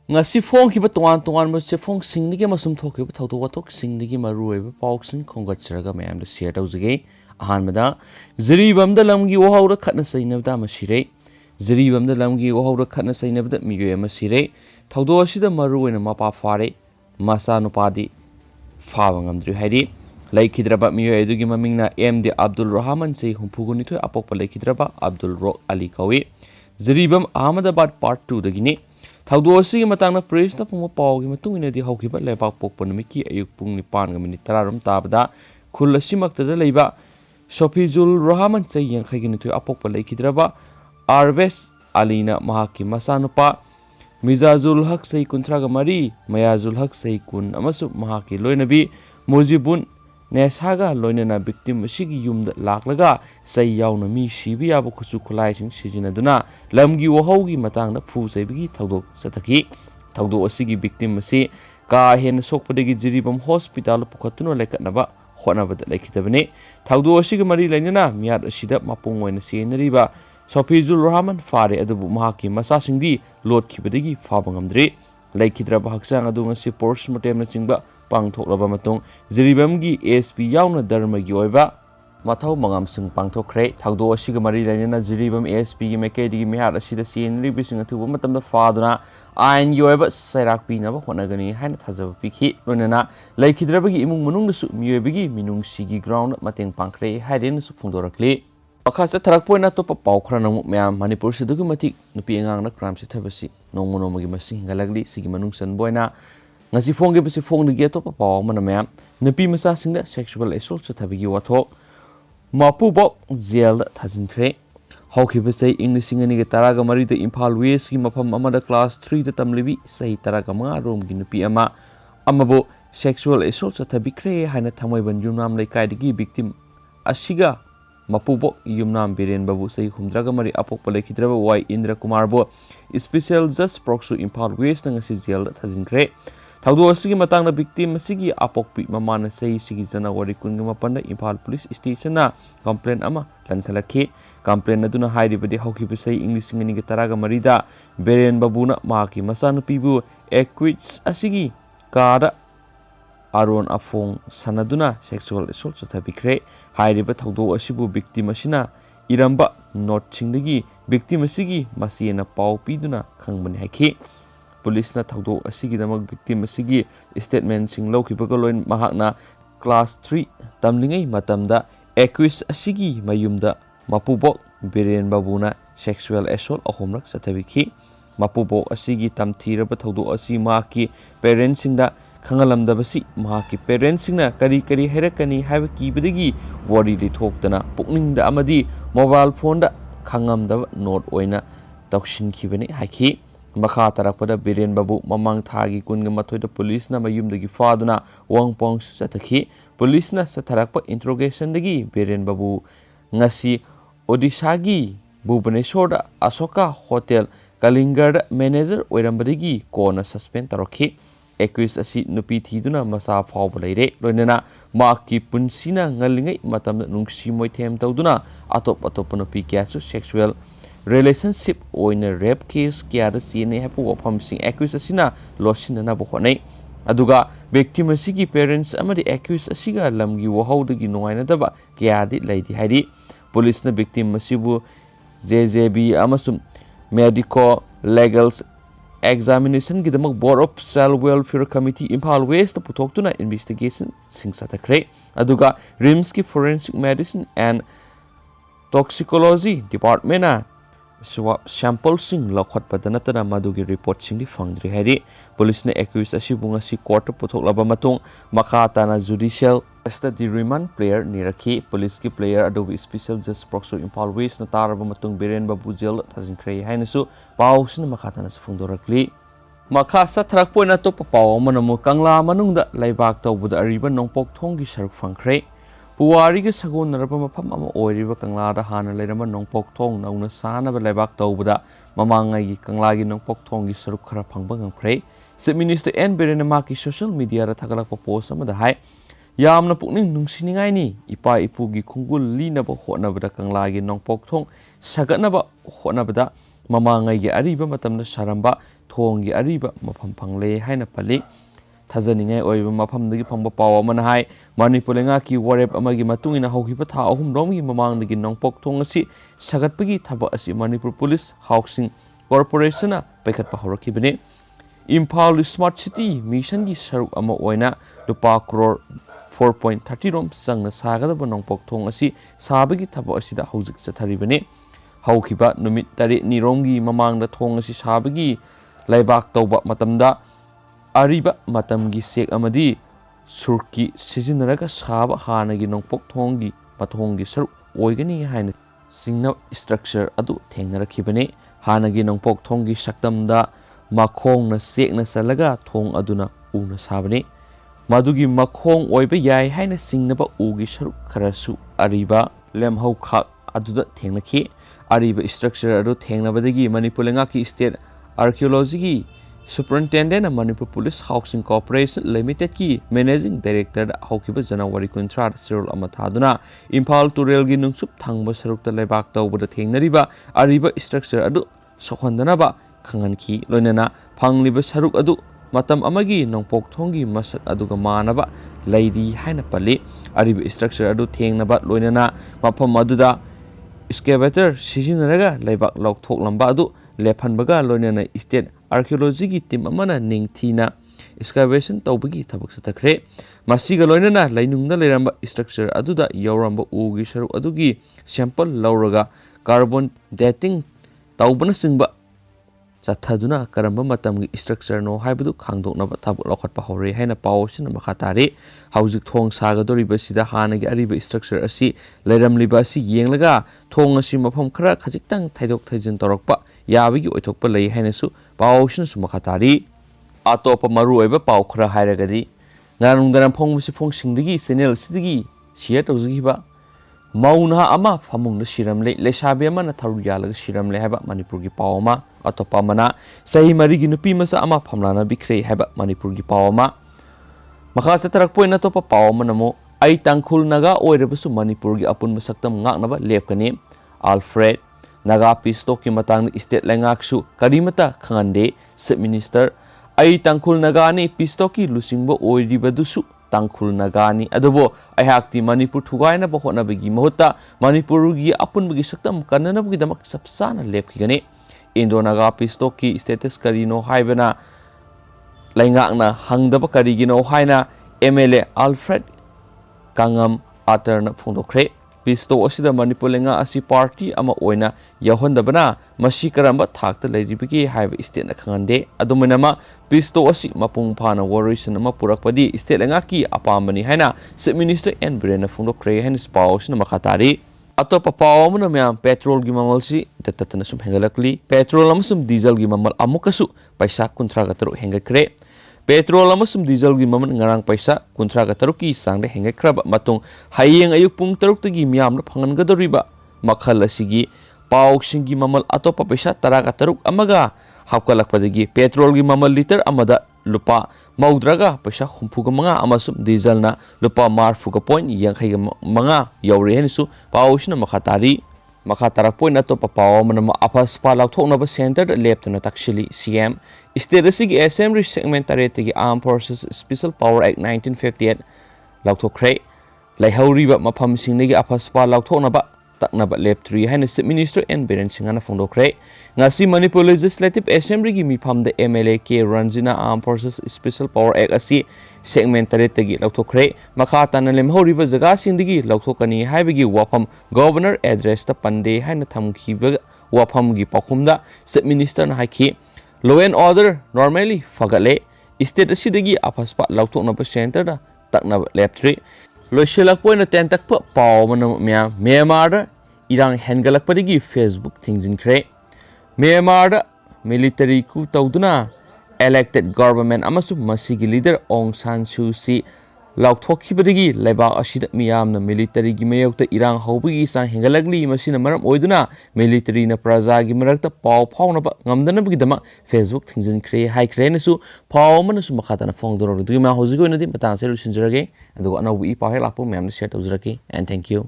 ngasi phong ki ba tongan tongan ma se phong sing ni ge masum thok ki thau to thok sing ni gi maru e ba pauk sin khongat chraga mayam da share tau jige ahan mada ziri bam da lam gi wo ra khatna sai na da ma sire ziri bam da lam gi wo ra khatna sai na da mi ge ma sire thau do si da maru e na ma pa fare masa nu pa di fa ngam dri haidi laikhidraba mi e du gi maming na md abdul rahman sei humpu guni thoi apok pa laikhidraba abdul rock ali kawi ziri bam ahmedabad part 2 da gi ni thaudo si gi matang na press na pung paw gi matung ina di haukiba lepak pokpon mi ki ayuk pung ni pan ga minit 3 rom tabda khul asimak ta leiba sofizul rahman chai yang khai gi ni thu apok pa leikidraba arves alina mahaki masanupa mizazul haq sai kuntra ga mari mayazul haq sai kun amasu mahaki loinabi mujibun nesaga loinana victim sigi yumda laklaga sai yauna mi sibi aba khusu khulai sing sijina duna lamgi wohaugi matang na phu saibigi thaudo sataki thaudo asigi victim si ka hen sokpadagi jiribam hospital pukhatuna lekatnaba honabada lekhitabane thaudo asigi mari lainana miat asida mapung oina senariba sofizul rahman fare adubu mahaki masa singdi lot khibadagi fabangamdri laikhidraba haksang adu ngasi postmortem na singba pangthoklaba matung jiribamgi ASP yauna dharmagi oiba mathau mangam sing pangthokre thaudo asiga mari lainana jiribam ASP gi mekedi gi mihar asida senri bising athuba matamda faduna ain yoiba sairak pinaba honagani haina thajaba pikhi lonana laikhidrabagi imung manung su miyoibagi minung sigi ground mateng pangkre haiden su phungdorakli Akasa tarakpoina to pau khra namu myam manipur sidugi mati nupi engang na crime se thabasi nongmono magi masing galagli sigi manung san boina ngasi phong ge bisi phong ge to pau mana myam nupi masa singda sexual assault se thabigi watho mapu bok jail da thajin khre hawki besai english ngani ge taraga mari de imphal west gi mafam amada class 3 da tamlibi sai taraga ma rom gi nupi ama amabo sexual assault se thabi khre haina thamoi ban yunam lai kai gi victim asiga Mapubo yumnam biren babu sai humdraga mari apok pale khidraba wai Indra Kumar bo special just proxu impal west nga si jail thajin kre thaudo asigi matang na victim asigi apok pi mamana sai sigi January 18 na impal police station na complaint ama lankhalakhi complaint aduna hairi badi hauki bi sai english ngani ga taraga mari da biren babu na maki masanu pibu equits asigi kada Aron Afong sanaduna sexual assault sathabikre hairiba thaudo asibu victim asina iramba not chingdagi victim asigi masiena pau piduna khangbani hakhi police na thaudo asigi damak victim asigi statement sing lawkibaga loin mahakna class 3 tamlingai matamda accused asigi mayumda mapubok biren babuna sexual assault ahomrak sathabikhi mapubok asigi tamthiraba thaudo asi maki parents singda Kangalamdabasi mahaki parents singna kari herakani haiba kibadagi wari li thoktana pukningda amadi mobile phone da khangamdaba note oina takshin khibani haki makha tarakpada biren babu mamang thagi kunga mathoida police na mayumdagi faduna wangpong satakhi police na satharakpa interrogation dagi biren babu ngasi odisha gi Bhubaneswar da Asoka Hotel Kalingar manager oirambadagi kona suspend tarokhi accused asi nupi thiduna masa phawba leire loinana maki punsina ngalingai matam nungsi moi them tawduna atop nupi kyasu sexual relationship oina rape case kya da sine hapu ofam sing accused asina losina na bo honai aduga victim asigi parents amadi accused asiga lamgi wohaudagi noaina daba kya di leidi haidi police na victim asibu JJB amasum medico legals examination gidamak board of cell welfare committee Impal West putoktuna investigation sing satakre aduga RIMS ki forensic medicine and toxicology department na swab sample sing lakhot padanatana madugi report sing di fangdri hari police na accused asibunga si court putoklaba matung makata na judicial custody remand player nirakhi police ki player adobe special just proxy Impal West na taraba matung biren babu jail thajin khrei hainasu pawsin makata na sufungdorakli makha sathrak poina to paw manamu kangla manungda laibak tawbuda ariba nongpok thonggi saruk fangkhrei puwari ge sagun naraba mafam ama oiriba kangla da hana leirama nongpok thong nauna sanaba laibak tawbuda mamangai gi kangla gi nongpok thonggi saruk khara phangba ngamkhrei Chief Minister N Biren maki social media ra thagalakpa post amada hai Yamna pukning nungsiningai ni ipa ipugi khungul linaba honabada kanglagi nongpok thong sagatnaba honabada mamangai gi ariba matamna saramba थोंगी Areeba मफम फंगले हाइना पल्ली थाजनिंगे ओइबा मफमदगी फंगबा पाव अमना हाय मणिपुर लेंगा की वरेप अमगी मतुंगिना हौखिबा था अहुम रोमगी ममांगदगी नोंपोक थोंग असि सगतपगी थबक असि Manipur police housing corporation पैखतपा हौरखिबने इम्फाल स्मार्ट सिटी मिशन की सरुक अमा ओइना रुपा करोड़ 4.30 रोम संगना सागदबा नोंपोक थोंग असि साबगी थबक असिदा हौजिक चथरिबने हौखिबा नुमित तरे निरोंगी ममांगदा थोंग असि साबगी लाइबाक तौबा मतमदा अरीबा मतमगी सेक अमदी सुरकी सिजिनरगा साबा हानगी नोंपोक थोंगी मथोंगी सरुक ओइगनी हाइना सिंगना स्ट्रक्चर अदु थेंगनरखिबने हानगी नोंपोक थोंगी सक्तमदा मखोंगना सेकना सलगा थोंग अदुना उना साबने मधुगी मखोंग ओइबा याय हाइना सिंगनबा उगी सरुक खरसु अरीबा लेमहौ खाक अदुदा थेंगनखि अरीबा स्ट्रक्चर अदु थेंगनबदगी मणिपुर लेंगा की स्टेट आर्कियोलॉजी की superintendent Manipur police housing corporation limited की मैनेजिंग डायरेक्टर हौखिबा जनवरी 13 सिरोल अमा थादुना इम्फाल तुरेल की नुंसुप थांगबा सरुकता लेबाक तौबदा थेंगनरिबा अरीबा स्ट्रक्चर अदु सोखंदनबा खंगनखि लोइनना फंगलिबा सरुक अदु मतम अमगी नोंपोक थोंगी मसक अदुगा मानबा लैरी हाइना पल्ली अरीबा स्ट्रक्चर अदु थेंगनबा लोइनना मफम अदुदा स्केवेटर सिजिनरगा लेबाक लौथोकलंबा अदु लेफनबगा लोइनना स्टेट आर्कियोलॉजी की टीम अमना निंगथीना एक्सकवेशन तौबगी थबक सतखरे मसीगा लोइनना लैनुंगदा लेरंबा स्ट्रक्चर अदुदा यौरंबा उगी सरुक अदुगी सैंपल लौरगा कार्बन डेटिंग तौबना सिंगबा चथादुना करंबा मतमगी स्ट्रक्चर नो हाइबदु खांदोकनबा थबक लौखटपा हौरे हाइना पावसिन मखा तारे हौजिक थोंग सागदोरिबा सिदा हानगी अरीबा स्ट्रक्चर असि लेरमलिबा असि येंगलगा थोंग असि मफम खरा खजिक्तंग थाइदोक थाइजिन तौरकपा याबगी ओइथोकपा लई हाइनासु पावसिनसु मखा तारी अतोपा मरु ओइबा पाव खरा हाइरगदी नानुंगदना फोंगबसि फोंगसिंगदगी चैनल सिदगी शेयर तौजगिबा मौना अमा फमुंग सिरमले लेसाबे अमना थरु यालग सिरमले हैबा मणिपुर की पावमा अतोपा मना सही मरी की नुपी मसा अमा फमलाना बिखरे हैबा मणिपुर की पावमा मखा चतरक पोइन अतोपा पावमा नमो आई तांखुल नगा ओइरबसु मणिपुर की अपुन मसक्तम गाकनबा लेपकने अल्फ्रेड नगा पिस्टोक की मतंग स्टेट लेंगाकसु करीमता खंगंदे चीफ मिनिस्टर आई तांखुल नगानी पिस्टोक की लुसिंगबो ओइरिबदुसु तांखुल नगानी अदुबो अहाक्ति मणिपुर थुगायना बहोनबगी महुत्ता मणिपुर की अपुनबगी सक्तम कन्ननबगी दमक सबसाना लेपखिगने इंडो नगा पिस्टोक की स्टेटस करीनो हाइबना लैंगाकना हंगदब करीगिनो हाइना एमएलए अल्फ्रेड कांगम आतरना फोंदोखरे पिस्टो असिदा मणिपुर लेंगा असि पार्टी अमा ओइना यहोंदबना मसी करंबा थाकता लैरिबगी हाइब स्टेट ना खंगंदे अदुमनमा पिस्टो असि मपुंग फाना वॉरिसन अमा पुरकपदी स्टेट लेंगा की अपामबनी हाइना चीफ मिनिस्टर एन बिरेन फोंदोखरे हाइना पावसिन मखातारी अतोप पाव अमना म्याम पेट्रोल की ममलसी तततना सुम हेंगलकली पेट्रोल अमसुम डीजल की ममल अमुकसु पैसा 13 हेंगखरे पेट्रोल अमसुम डीजल की ममन ngarang पैसा 13 की सांगदे हेंगखरब मतुंग हायेंग अयुक पुंग 3 तगी म्यामना फंगनगदोरिबा मखल असिगी पावसिंग की ममल अतोप पैसा 13 अमगा हापकलकपदगी पेट्रोल की ममल लीटर अमदा लुपा मौद्रगा पैसा 65 अमसुम डीजल ना लुपा 40.5 यौरे हेनसु पावसिना मखातारी मखा तरक पोइन अतोप पाव मनम अफसपा लाउथोकनबा सेंटर लेप्तना तक्सिली सीएम स्टेट असिगी एसेंबली सेगमेंट तरेतगी armed forces special power act 1958 लाउथोखरे लैहौरिबा मफम सिंगनेगी अफसपा लाउथोकनबा तकनबा लेप्ट्री हाइना चीफ मिनिस्टर एन बिरेन सिंहना फोंदोखरे ngasi manipur legislative assembly gi mifam de MLA के रंजिना armed forces special power act असि सेगमेंट तरेतगी लाउथोखरे मखा ताना लेमहौरिबा जगा सिंदगी लाउथोकनी हाइबगी वाफम गवर्नर एड्रेस ता पंदे हाइना थमखिबा वाफम गी पाखुमदा चीफ मिनिस्टर ना हाइखि लॉ एंड ऑर्डर नॉर्मली फगले स्टेट असिदगी अफसपा लाउथोकनबा सेंटर दा तकनबा लेप्ट्री लोइसेलक पोइन तेन तक पाव मन म्यांमार इरांग हेंगलकपदगी फेसबुक थिंजिनख्रे म्यांमार मिलिटरी कू तौदुना इलेक्टेड गवर्नमेंट अमसु मसीगी लीडर ओंग सान सू ची लाउथोखिबदगी लेबा असिदा मियामना मिलिटरी गी मयोक्ता इरांग हौबगी सा हेंगलकली मसीना मरम ओइदुना मिलिटरी ना प्रजा गी मरक्ता पाव फाउनबा ngamdanabgidama फेसबुक थिंजिनख्रे हाइख्रेनसु पाव मनसु मखाताना फोंगदोरगदगी मा होजिगोइनदि मतांसे रुसिनजरगे अदुगा अनौबी पाहे लापो म्यामना शेयर तौजरगे एंड थैंक यू